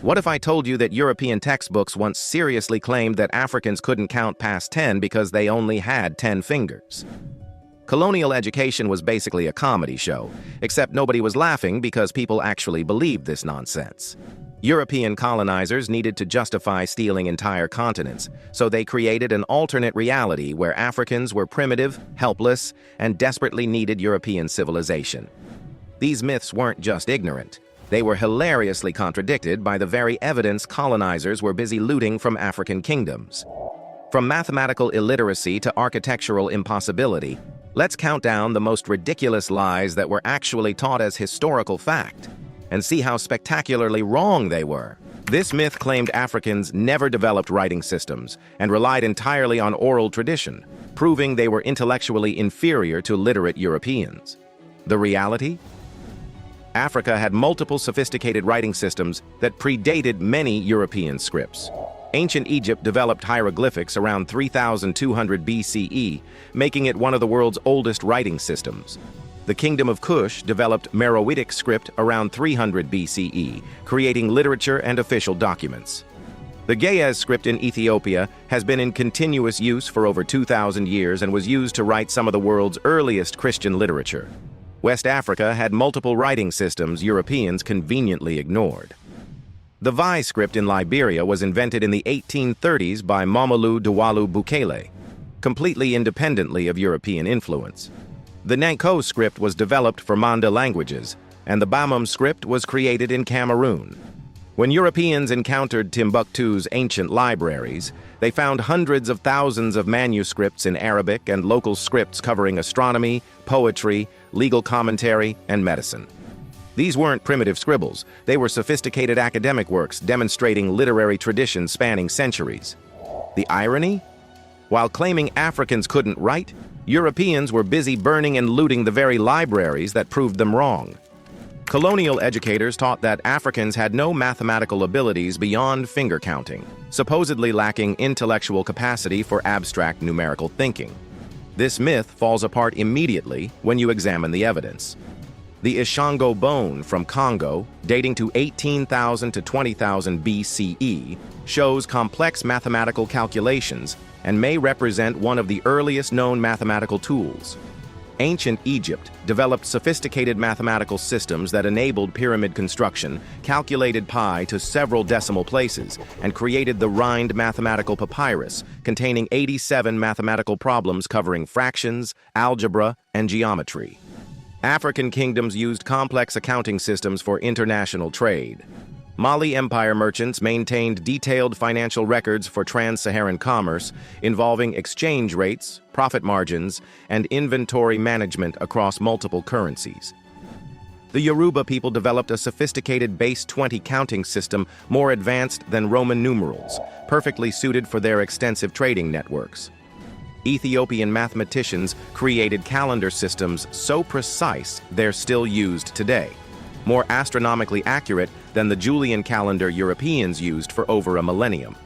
What if I told you that European textbooks once seriously claimed that Africans couldn't count past 10 because they only had 10 fingers? Colonial education was basically a comedy show, except nobody was laughing because people actually believed this nonsense. European colonizers needed to justify stealing entire continents, so they created an alternate reality where Africans were primitive, helpless, and desperately needed European civilization. These myths weren't just ignorant. They were hilariously contradicted by the very evidence colonizers were busy looting from African kingdoms. From mathematical illiteracy to architectural impossibility, let's count down the most ridiculous lies that were actually taught as historical fact, and see how spectacularly wrong they were. This myth claimed Africans never developed writing systems and relied entirely on oral tradition, proving they were intellectually inferior to literate Europeans. The reality? Africa had multiple sophisticated writing systems that predated many European scripts. Ancient Egypt developed hieroglyphics around 3200 BCE, making it one of the world's oldest writing systems. The Kingdom of Kush developed Meroitic script around 300 BCE, creating literature and official documents. The Ge'ez script in Ethiopia has been in continuous use for over 2,000 years and was used to write some of the world's earliest Christian literature. West Africa had multiple writing systems Europeans conveniently ignored. The Vai script in Liberia was invented in the 1830s by Momolu Duwalu Bukele, completely independently of European influence. The Nanko script was developed for Manda languages, and the Bamum script was created in Cameroon. When Europeans encountered Timbuktu's ancient libraries, they found hundreds of thousands of manuscripts in Arabic and local scripts covering astronomy, poetry, legal commentary, and medicine. These weren't primitive scribbles, they were sophisticated academic works demonstrating literary traditions spanning centuries. The irony? While claiming Africans couldn't write, Europeans were busy burning and looting the very libraries that proved them wrong. Colonial educators taught that Africans had no mathematical abilities beyond finger counting, supposedly lacking intellectual capacity for abstract numerical thinking. This myth falls apart immediately when you examine the evidence. The Ishango bone from Congo, dating to 18,000 to 20,000 BCE, shows complex mathematical calculations and may represent one of the earliest known mathematical tools. Ancient Egypt developed sophisticated mathematical systems that enabled pyramid construction, calculated pi to several decimal places, and created the Rhind mathematical papyrus, containing 87 mathematical problems covering fractions, algebra, and geometry. African kingdoms used complex accounting systems for international trade. Mali Empire merchants maintained detailed financial records for trans-Saharan commerce involving exchange rates, profit margins, and inventory management across multiple currencies. The Yoruba people developed a sophisticated base 20 counting system more advanced than Roman numerals, perfectly suited for their extensive trading networks. Ethiopian mathematicians created calendar systems so precise they're still used today, more astronomically accurate than the Julian calendar Europeans used for over a millennium.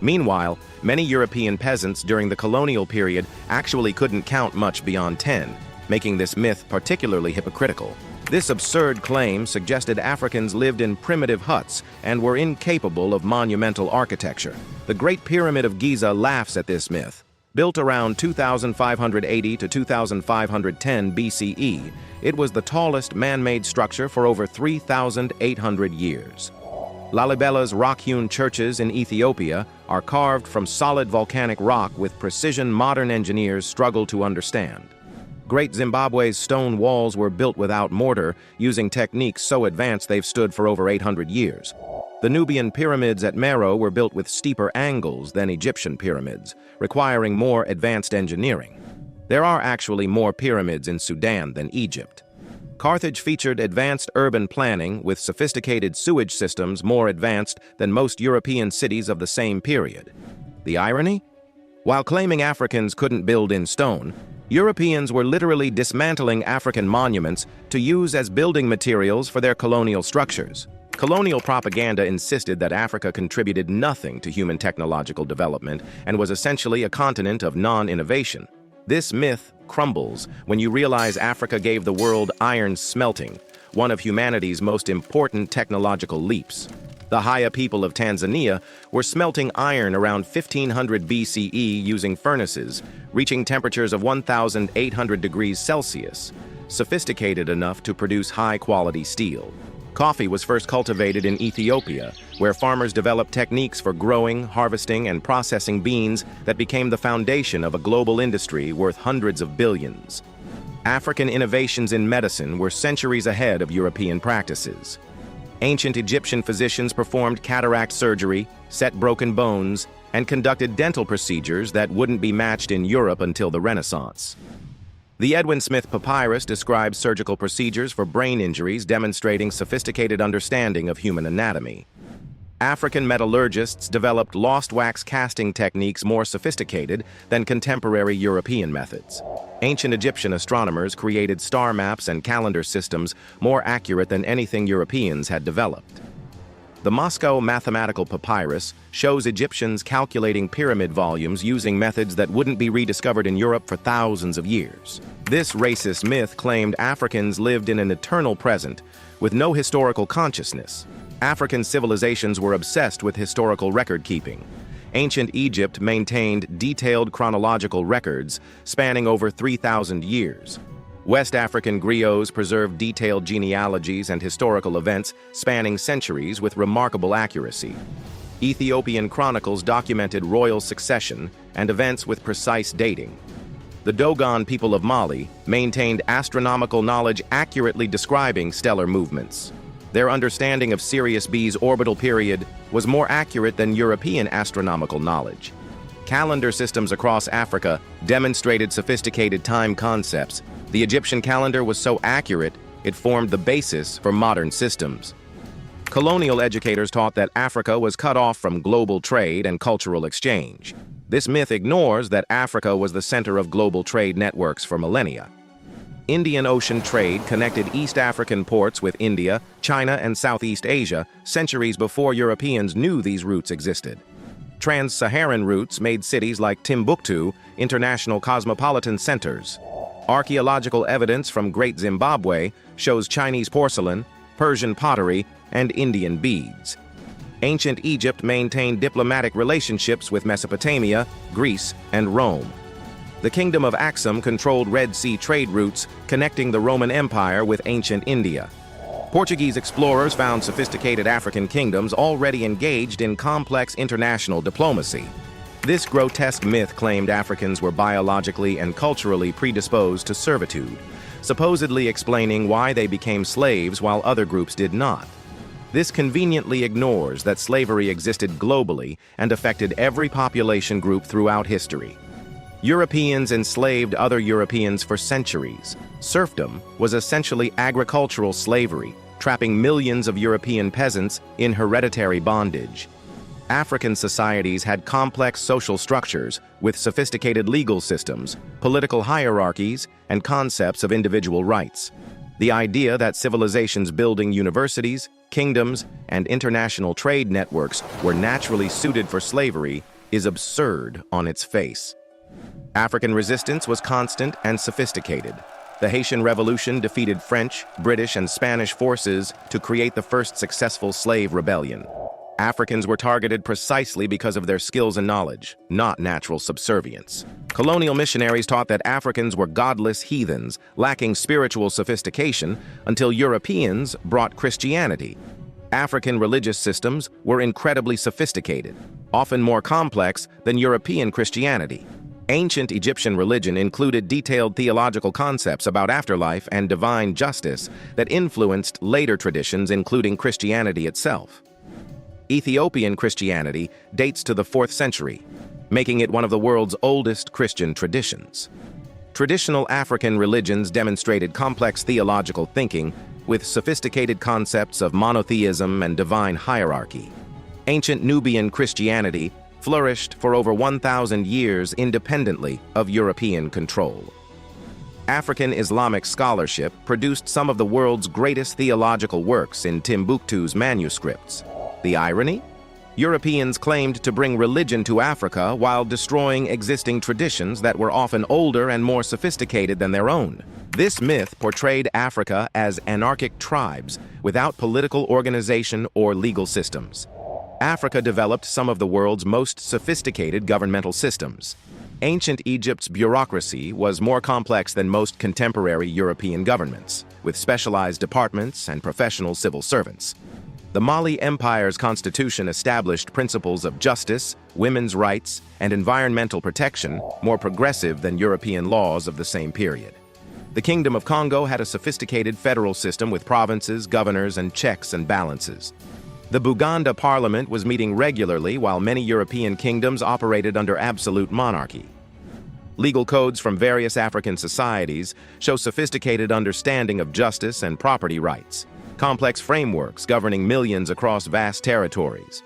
Meanwhile, many European peasants during the colonial period actually couldn't count much beyond 10, making this myth particularly hypocritical. This absurd claim suggested Africans lived in primitive huts and were incapable of monumental architecture. The Great Pyramid of Giza laughs at this myth. Built around 2580 to 2510 BCE, it was the tallest man-made structure for over 3,800 years. Lalibela's rock-hewn churches in Ethiopia are carved from solid volcanic rock with precision modern engineers struggle to understand. Great Zimbabwe's stone walls were built without mortar, using techniques so advanced they've stood for over 800 years. The Nubian pyramids at Meroe were built with steeper angles than Egyptian pyramids, requiring more advanced engineering. There are actually more pyramids in Sudan than Egypt. Carthage featured advanced urban planning with sophisticated sewage systems more advanced than most European cities of the same period. The irony? While claiming Africans couldn't build in stone, Europeans were literally dismantling African monuments to use as building materials for their colonial structures. Colonial propaganda insisted that Africa contributed nothing to human technological development and was essentially a continent of non-innovation. This myth crumbles when you realize Africa gave the world iron smelting, one of humanity's most important technological leaps. The Haya people of Tanzania were smelting iron around 1500 BCE using furnaces, reaching temperatures of 1,800 degrees Celsius, sophisticated enough to produce high-quality steel. Coffee was first cultivated in Ethiopia, where farmers developed techniques for growing, harvesting, and processing beans that became the foundation of a global industry worth hundreds of billions. African innovations in medicine were centuries ahead of European practices. Ancient Egyptian physicians performed cataract surgery, set broken bones, and conducted dental procedures that wouldn't be matched in Europe until the Renaissance. The Edwin Smith Papyrus describes surgical procedures for brain injuries, demonstrating sophisticated understanding of human anatomy. African metallurgists developed lost wax casting techniques more sophisticated than contemporary European methods. Ancient Egyptian astronomers created star maps and calendar systems more accurate than anything Europeans had developed. The Moscow Mathematical Papyrus shows Egyptians calculating pyramid volumes using methods that wouldn't be rediscovered in Europe for thousands of years. This racist myth claimed Africans lived in an eternal present, with no historical consciousness. African civilizations were obsessed with historical record-keeping. Ancient Egypt maintained detailed chronological records spanning over 3,000 years. West African griots preserved detailed genealogies and historical events spanning centuries with remarkable accuracy. Ethiopian chronicles documented royal succession and events with precise dating. The Dogon people of Mali maintained astronomical knowledge accurately describing stellar movements. Their understanding of Sirius B's orbital period was more accurate than European astronomical knowledge. Calendar systems across Africa demonstrated sophisticated time concepts. The Egyptian calendar was so accurate, it formed the basis for modern systems. Colonial educators taught that Africa was cut off from global trade and cultural exchange. This myth ignores that Africa was the center of global trade networks for millennia. Indian Ocean trade connected East African ports with India, China, and Southeast Asia centuries before Europeans knew these routes existed. Trans-Saharan routes made cities like Timbuktu international cosmopolitan centers. Archaeological evidence from Great Zimbabwe shows Chinese porcelain, Persian pottery, and Indian beads. Ancient Egypt maintained diplomatic relationships with Mesopotamia, Greece, and Rome. The Kingdom of Axum controlled Red Sea trade routes connecting the Roman Empire with ancient India. Portuguese explorers found sophisticated African kingdoms already engaged in complex international diplomacy. This grotesque myth claimed Africans were biologically and culturally predisposed to servitude, supposedly explaining why they became slaves while other groups did not. This conveniently ignores that slavery existed globally and affected every population group throughout history. Europeans enslaved other Europeans for centuries. Serfdom was essentially agricultural slavery, trapping millions of European peasants in hereditary bondage. African societies had complex social structures with sophisticated legal systems, political hierarchies, and concepts of individual rights. The idea that civilizations building universities, kingdoms, and international trade networks were naturally suited for slavery is absurd on its face. African resistance was constant and sophisticated. The Haitian Revolution defeated French, British, and Spanish forces to create the first successful slave rebellion. Africans were targeted precisely because of their skills and knowledge, not natural subservience. Colonial missionaries taught that Africans were godless heathens, lacking spiritual sophistication, until Europeans brought Christianity. African religious systems were incredibly sophisticated, often more complex than European Christianity. Ancient Egyptian religion included detailed theological concepts about afterlife and divine justice that influenced later traditions, including Christianity itself. Ethiopian Christianity dates to the 4th century, making it one of the world's oldest Christian traditions. Traditional African religions demonstrated complex theological thinking with sophisticated concepts of monotheism and divine hierarchy. Ancient Nubian Christianity flourished for over 1,000 years independently of European control. African Islamic scholarship produced some of the world's greatest theological works in Timbuktu's manuscripts. The irony? Europeans claimed to bring religion to Africa while destroying existing traditions that were often older and more sophisticated than their own. This myth portrayed Africa as anarchic tribes without political organization or legal systems. Africa developed some of the world's most sophisticated governmental systems. Ancient Egypt's bureaucracy was more complex than most contemporary European governments, with specialized departments and professional civil servants. The Mali Empire's constitution established principles of justice, women's rights, and environmental protection more progressive than European laws of the same period. The Kingdom of Congo had a sophisticated federal system with provinces, governors, and checks and balances. The Buganda parliament was meeting regularly while many European kingdoms operated under absolute monarchy. Legal codes from various African societies show sophisticated understanding of justice and property rights, complex frameworks governing millions across vast territories.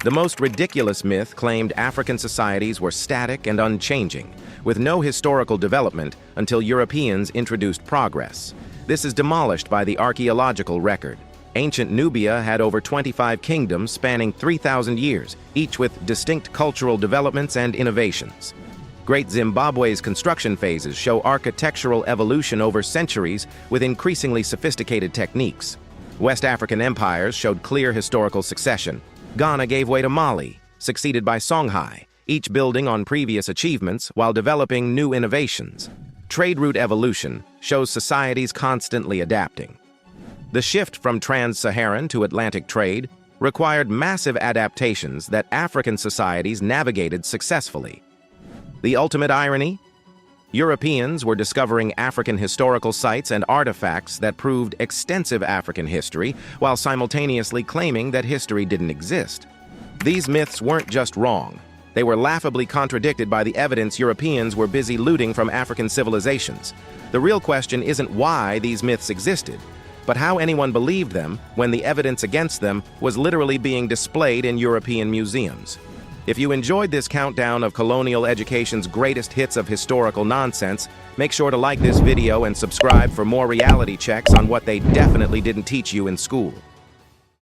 The most ridiculous myth claimed African societies were static and unchanging, with no historical development until Europeans introduced progress. This is demolished by the archaeological record. Ancient Nubia had over 25 kingdoms spanning 3,000 years, each with distinct cultural developments and innovations. Great Zimbabwe's construction phases show architectural evolution over centuries with increasingly sophisticated techniques. West African empires showed clear historical succession. Ghana gave way to Mali, succeeded by Songhai, each building on previous achievements while developing new innovations. Trade route evolution shows societies constantly adapting. The shift from trans-Saharan to Atlantic trade required massive adaptations that African societies navigated successfully. The ultimate irony? Europeans were discovering African historical sites and artifacts that proved extensive African history while simultaneously claiming that history didn't exist. These myths weren't just wrong. They were laughably contradicted by the evidence Europeans were busy looting from African civilizations. The real question isn't why these myths existed, but how anyone believed them when the evidence against them was literally being displayed in European museums. If you enjoyed this countdown of colonial education's greatest hits of historical nonsense, make sure to like this video and subscribe for more reality checks on what they definitely didn't teach you in school.